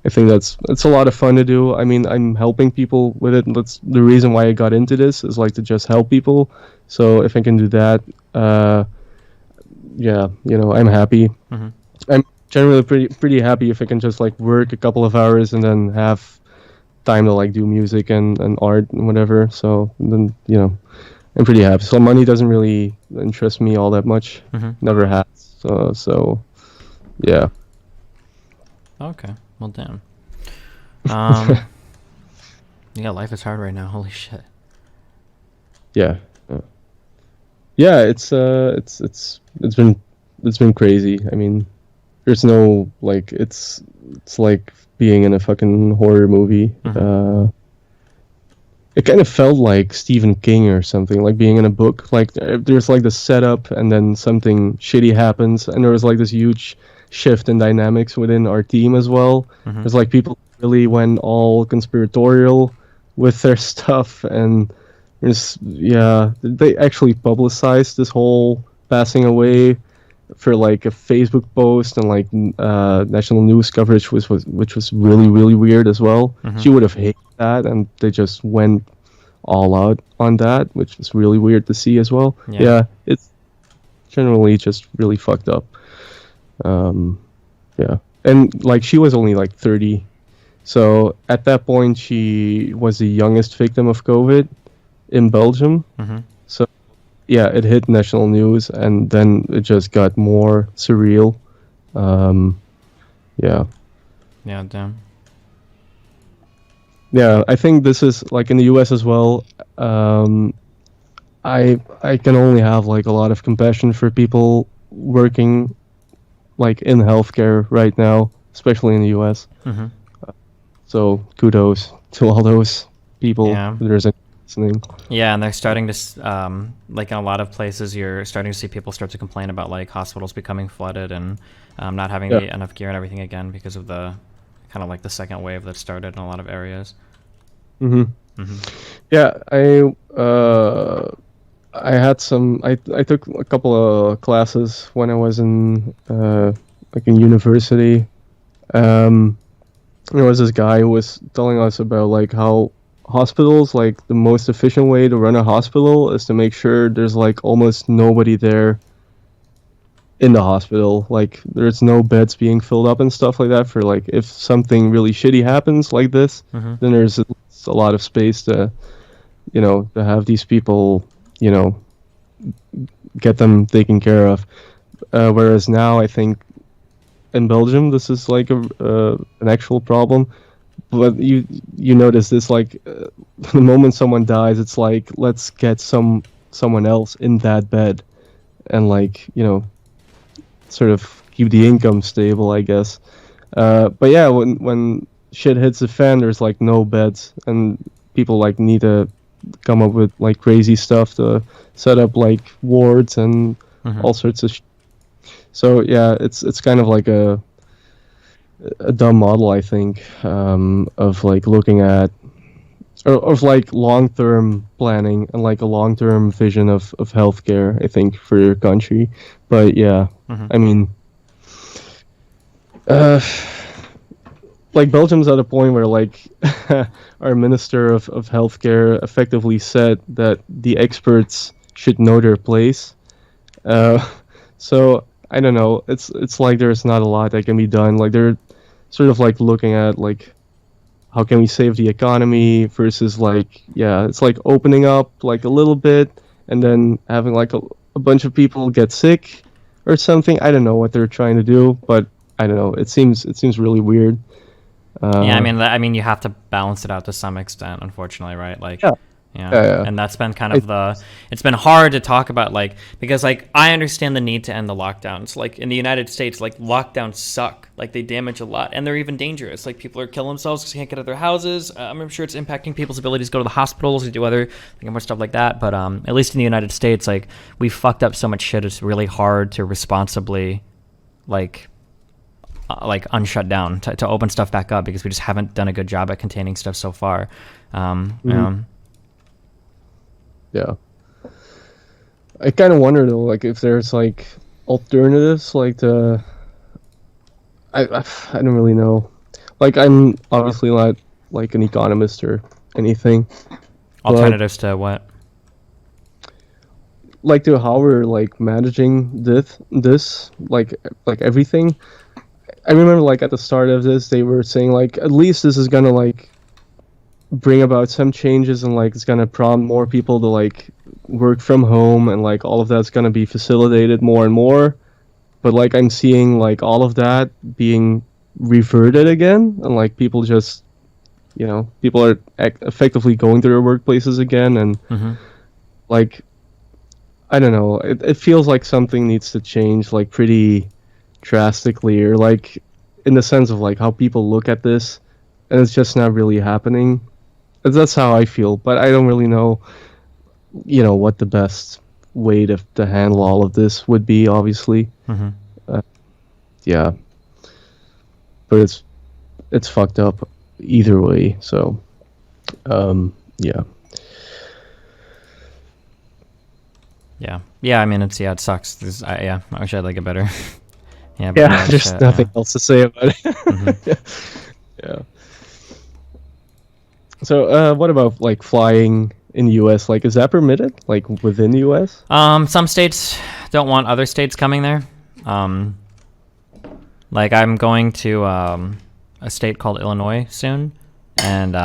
I think it's a lot of fun to do. I mean, I'm helping people with it. That's the reason why I got into this, is like to just help people. So if I can do that, uh, yeah, I'm happy. Mm-hmm. I'm generally pretty happy if I can just like work a couple of hours and then have time to like do music and art and whatever. So then I'm pretty happy. So money doesn't really interest me all that much. Mm-hmm. Never has. So yeah. Okay. Well, damn. Um. Yeah, life is hard right now. Holy shit. Yeah. Yeah, it's been crazy. I mean, there's no like it's like being in a fucking horror movie. Mm-hmm. It kind of felt like Stephen King or something, like being in a book. Like there's like the setup, and then something shitty happens, and there was like this huge shift in dynamics within our team as well. Mm-hmm. It's like people really went all conspiratorial with their stuff, and yeah, they actually publicized this whole passing away for like a Facebook post, and like national news coverage which was really really weird as well. Mm-hmm. She would have hated that, and they just went all out on that, which was really weird to see as well. Yeah. Yeah, it's generally just really fucked up. Um, yeah, and like she was only like 30, so at that point she was the youngest victim of COVID in Belgium. Mm-hmm. So yeah, it hit national news, and then it just got more surreal. Um, yeah, Yeah, damn. yeah. I think this is like in the U.S. as well. Um, I can only have like a lot of compassion for people working like in healthcare right now, especially in the U.S. Mm-hmm. So kudos to all those people. Yeah. If there's any listening. Yeah, and they're starting to, like in a lot of places, you're starting to see people start to complain about like hospitals becoming flooded and not having Yeah. enough gear and everything again because of the kind of like the second wave that started in a lot of areas. Mm-hmm. Mm-hmm. Yeah, I had some. I took a couple of classes when I was in like in university. There was this guy who was telling us about like how hospitals, like the most efficient way to run a hospital is to make sure there's like almost nobody there in the hospital. Like there's no beds being filled up and stuff like that for like if something really shitty happens like this, then there's a lot of space to, to have these people, you know, get them taken care of. Whereas now I think in Belgium this is like an actual problem. But you notice this like the moment someone dies, it's like let's get someone else in that bed, and like sort of keep the income stable, I guess. But yeah, when shit hits the fan, there's like no beds, and people like need to come up with like crazy stuff to set up like wards and all sorts of. So yeah, it's kind of like a dumb model, I think, of like looking at or of like long-term planning and like a long-term vision of healthcare, I think, for your country. But yeah, I mean, like Belgium's at a point where like our minister of healthcare effectively said that the experts should know their place. So I don't know. It's like there's not a lot that can be done. Like they're sort of like looking at like how can we save the economy versus like it's like opening up like a little bit and then having like a bunch of people get sick or something. I don't know what they're trying to do, but I don't know. It seems really weird. Yeah, I mean, you have to balance it out to some extent, unfortunately, right? Like, Yeah. And that's been kind of it's been hard to talk about, like, because, like, I understand the need to end the lockdowns. Like, in the United States, like, lockdowns suck. Like, they damage a lot, and they're even dangerous. Like, people are killing themselves because they can't get out of their houses. I'm sure it's impacting people's abilities to go to the hospitals and do other, more stuff like that. But at least in the United States, like, we fucked up so much shit, it's really hard to responsibly, like unshut down to open stuff back up because we just haven't done a good job at containing stuff so far. Yeah. I kind of wonder though, like if there's like alternatives, like I don't really know. Like I'm obviously not like an economist or anything. Alternatives to what? Like to how we're like managing this like everything. I remember like at the start of this, they were saying like at least this is gonna like bring about some changes and like it's gonna prompt more people to like work from home and like all of that's gonna be facilitated more and more. But like I'm seeing like all of that being reverted again, and like people just people are effectively going to their workplaces again, and like I don't know, it feels like something needs to change like pretty drastically, or like in the sense of like how people look at this, and it's just not really happening. That's how I feel, but I don't really know what the best way to handle all of this would be, obviously. Yeah, but it's fucked up either way, so yeah. I mean, it sucks. I wish I'd like it better. Yeah, there's nothing else to say about it. Yeah. So, what about like flying in the U.S.? Like, is that permitted? Like within the U.S.? Some states don't want other states coming there. Like I'm going to a state called Illinois soon, and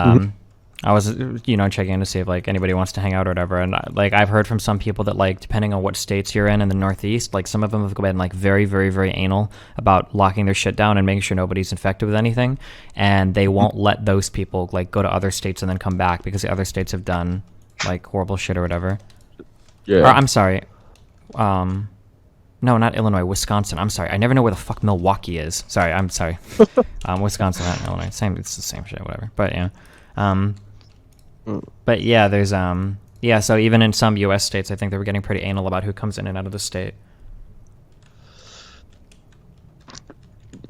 I was checking in to see if like anybody wants to hang out or whatever. And like I've heard from some people that like depending on what states you're in the Northeast, like some of them have been like very, very, very anal about locking their shit down and making sure nobody's infected with anything, and they won't let those people like go to other states and then come back because the other states have done like horrible shit or whatever. Yeah. Or I'm sorry. No, not Illinois, Wisconsin. I'm sorry. I never know where the fuck Milwaukee is. Sorry, I'm sorry. Wisconsin, not Illinois. It's the same shit, whatever. But yeah. But yeah, there's so even in some US states I think they were getting pretty anal about who comes in and out of the state.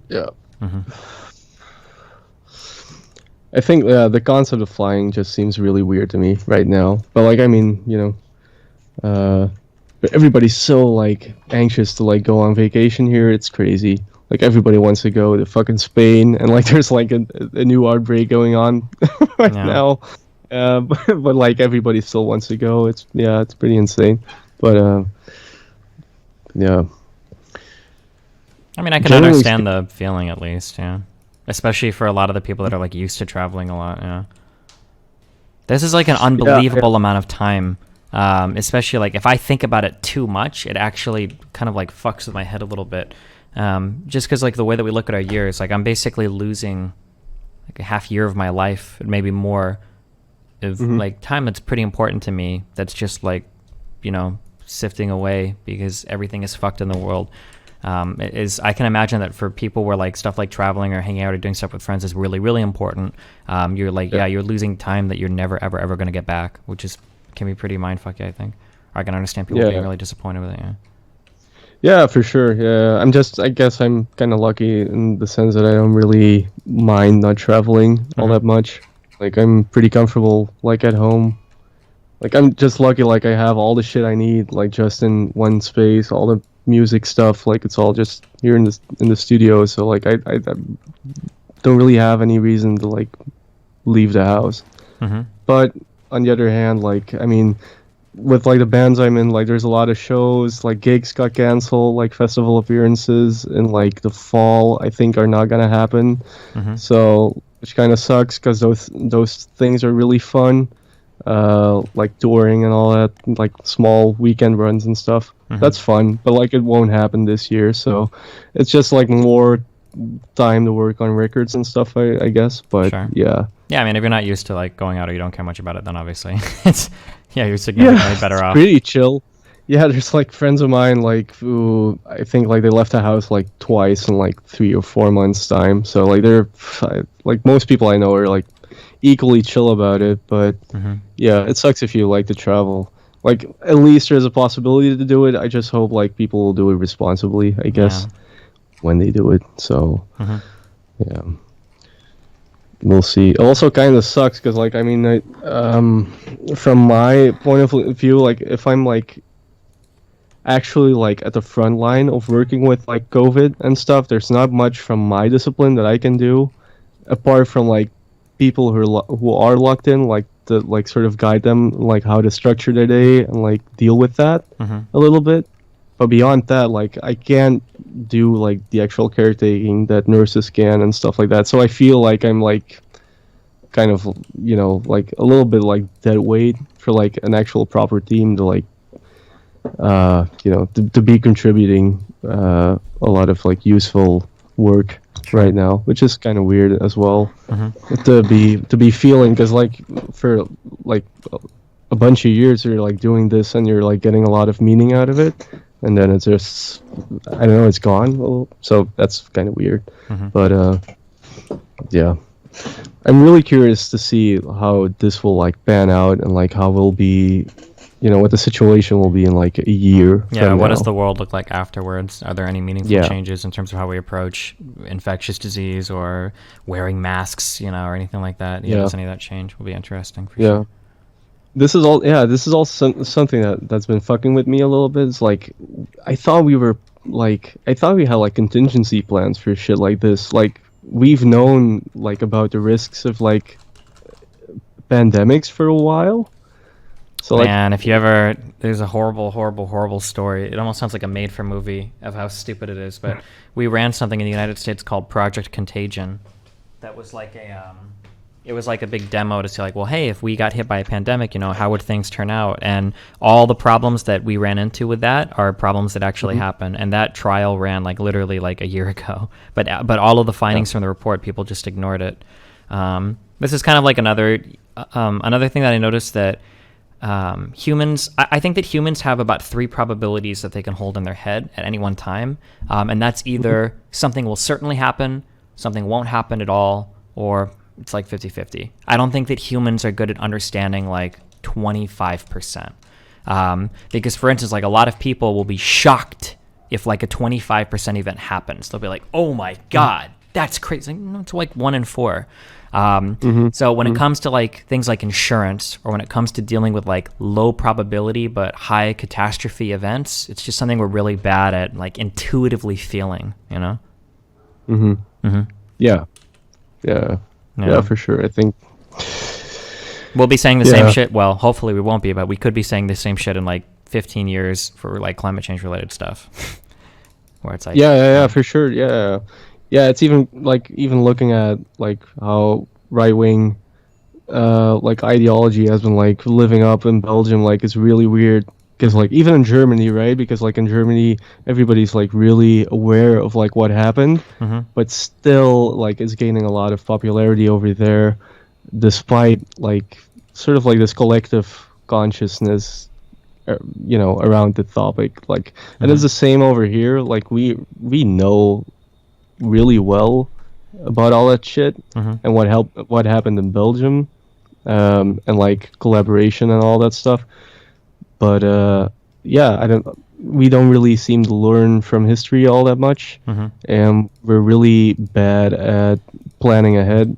Yeah. I think the concept of flying just seems really weird to me right now. But like I mean, everybody's so like anxious to like go on vacation here. It's crazy. Like everybody wants to go to fucking Spain, and like there's like a new outbreak going on right now. but like everybody still wants to go. It's pretty insane. But yeah, I mean, I can generally understand speaking, the feeling at least, yeah. Especially for a lot of the people that are like used to traveling a lot, yeah. This is like an yeah. unbelievable amount of time. Especially like if I think about it too much, it actually kind of like fucks with my head a little bit. Just because like the way that we look at our years, like I'm basically losing like a half year of my life, maybe more, of Hmm. like time that's pretty important to me. That's just like, sifting away because everything is fucked in the world. It is I can imagine that for people where like stuff like traveling or hanging out or doing stuff with friends is really really important. You're like Yeah. you're losing time that you're never ever going to get back, which is can be pretty mindfucky, I think. Or I can understand people being Yeah. really disappointed with it. Yeah. Yeah, for sure. Yeah, I guess I'm kind of lucky in the sense that I don't really mind not traveling all Mm-hmm. that much. Like, I'm pretty comfortable, like, at home. Like, I'm just lucky, like, I have all the shit I need, like, just in one space, all the music stuff, like, it's all just here in the studio. So, like, I don't really have any reason to, like, leave the house. Mm-hmm. But on the other hand, like, I mean, with like the bands I'm in, like there's a lot of shows, like gigs got canceled, like festival appearances in like the fall I think are not gonna happen. Mm-hmm. So which kind of sucks because those things are really fun, like touring and all that, like small weekend runs and stuff. Mm-hmm. That's fun, but like it won't happen this year, so it's just like more time to work on records and stuff, I guess. But Sure. yeah. Yeah, I mean, if you're not used to like going out or you don't care much about it, then obviously it's you're significantly Yeah, better it's off. pretty chill. Yeah, there's like friends of mine like who I think like they left the house like twice in like 3 or 4 months time. So like they're like most people I know are like equally chill about it. But Mm-hmm. yeah, it sucks if you like to travel. Like at least there's a possibility to do it. I just hope like people will do it responsibly, I Yeah. guess, when they do it. So Mm-hmm. yeah, we'll see. It also kind of sucks because like I mean from my point of view, like if I'm like actually like at the front line of working with like COVID and stuff, there's not much from my discipline that I can do apart from like people who are locked in, like to like sort of guide them like how to structure their day and like deal with that Mm-hmm. a little bit. But beyond that, like I can't do like the actual caretaking that nurses can and stuff like that. So I feel like I'm like kind of like a little bit like dead weight for like an actual proper team to like to be contributing a lot of like useful work Sure. right now, which is kind of weird as well Mm-hmm. to be feeling because like for like a bunch of years you're like doing this and you're like getting a lot of meaning out of it, and then it's just I don't know, it's gone. Well, so that's kind of weird, Mm-hmm. but yeah. I'm really curious to see how this will like pan out and like how will be, what the situation will be in like a year Yeah, from what now. does the world look like afterwards? Are there any meaningful Yeah, changes in terms of how we approach infectious disease or wearing masks, or anything like that? Yeah, yeah, does any of that change? Will be interesting for yeah. sure. This is all something that's been fucking with me a little bit. It's like I thought we had like contingency plans for shit like this. Like we've known like about the risks of like pandemics for a while. So like, Man, there's a horrible, horrible, horrible story. It almost sounds like a made-for movie of how stupid it is. But we ran something in the United States called Project Contagion. That was like it was like a big demo to say like, well, hey, if we got hit by a pandemic, how would things turn out? And all the problems that we ran into with that are problems that actually happen. And that trial ran like literally like a year ago. But all of the findings from the report, people just ignored it. This is kind of like another thing that I noticed that humans, I think that humans have about 3 probabilities that they can hold in their head at any one time. And that's either something will certainly happen, something won't happen at all, or it's like 50-50. I don't think that humans are good at understanding like 25%. Because for instance, like a lot of people will be shocked if like a 25% event happens. They'll be like, oh my God, that's crazy. No, it's like 1 in 4. So when it comes to like things like insurance, or when it comes to dealing with like low probability but high catastrophe events, it's just something we're really bad at like intuitively feeling, yeah, yeah, Yeah. yeah, for sure. I think We'll be saying the same Yeah. shit. Well, hopefully we won't be, but we could be saying the same shit in like 15 years for like climate change related stuff. Where it's like, Yeah, for sure. Yeah, yeah. It's even looking at like how right wing like ideology has been like living up in Belgium. Like it's really weird because like even in Germany, right? Because like in Germany, everybody's like really aware of like what happened, but still like it's gaining a lot of popularity over there, despite like sort of like this collective consciousness around the topic, like, and it's the same over here. Like we know really well about all that shit and what happened in Belgium, and like collaboration and all that stuff. But yeah, we don't really seem to learn from history all that much, and we're really bad at planning ahead,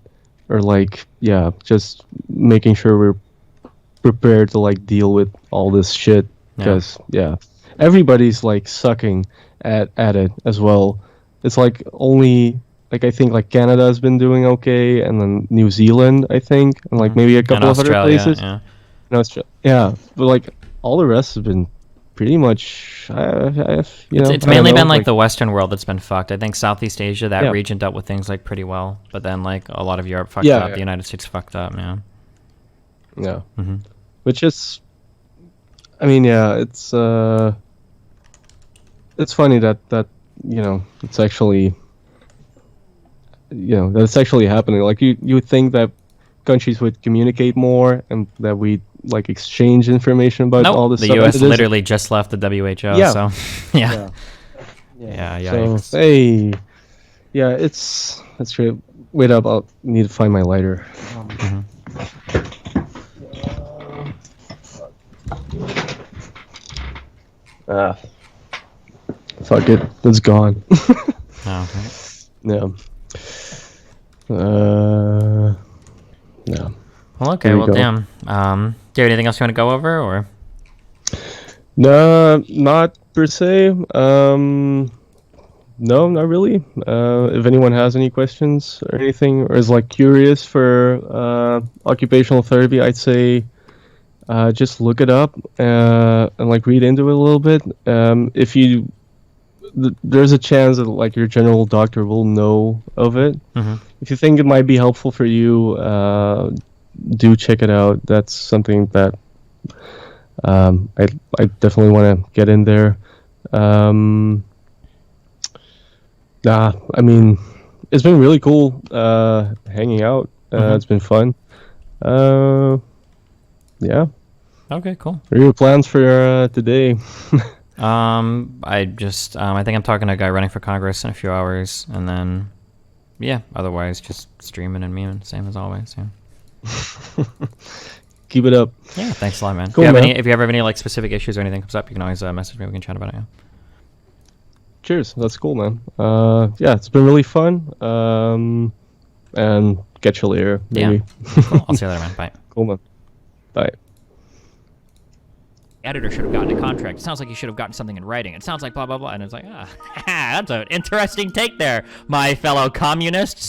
or like, yeah, just making sure we're prepared to like deal with all this shit, because everybody's like sucking at it as well. It's like only like I think like Canada has been doing okay, and then New Zealand, I think, and like maybe a couple of other places. Yeah. And Australia, yeah, but like all the rest has been pretty much It's mainly been like the Western world that's been fucked. I think Southeast Asia, that Yeah. region dealt with things like pretty well, but then like a lot of Europe fucked Yeah, up. yeah. The United States fucked up. Yeah. Yeah. Which is, I mean, yeah, it's funny that it's actually that's actually happening. Like you would think that countries would communicate more and that we like exchange information about all Nope, this the stuff. U.S. And it is- literally just left the WHO. Yeah. So yeah. Yeah. So hey, yeah, that's true. Wait up, I'll need to find my lighter. Fuck it, it's gone. Oh, okay. Yeah. Yeah. Well, okay. There you Well, go. damn. Do you have anything else you want to go over, or? No, not per se. No, not really. If anyone has any questions or anything, or is like curious for occupational therapy, I'd say just look it up and like read into it a little bit. If you there's a chance that like your general doctor will know of it. If you think it might be helpful for you, do check it out. That's something that I definitely want to get in there. I mean, it's been really cool hanging out. It's been fun. Yeah. Okay, cool. What are your plans for today? I think I'm talking to a guy running for Congress in a few hours, and then, yeah, otherwise just streaming and memeing, same as always. Yeah. Keep it up. Yeah, thanks a lot, man. Cool, man. If you ever have any like specific issues or anything comes up, you can always message me. We can chat about it. Yeah. Cheers. That's cool, man. Yeah, it's been really fun. And catch you later, maybe. Yeah. Cool. I'll see you later, man. Bye. Cool, man. Bye. Editor should have gotten a contract. It sounds like you should have gotten something in writing. It sounds like blah blah blah, and it's like, that's an interesting take there, my fellow communists.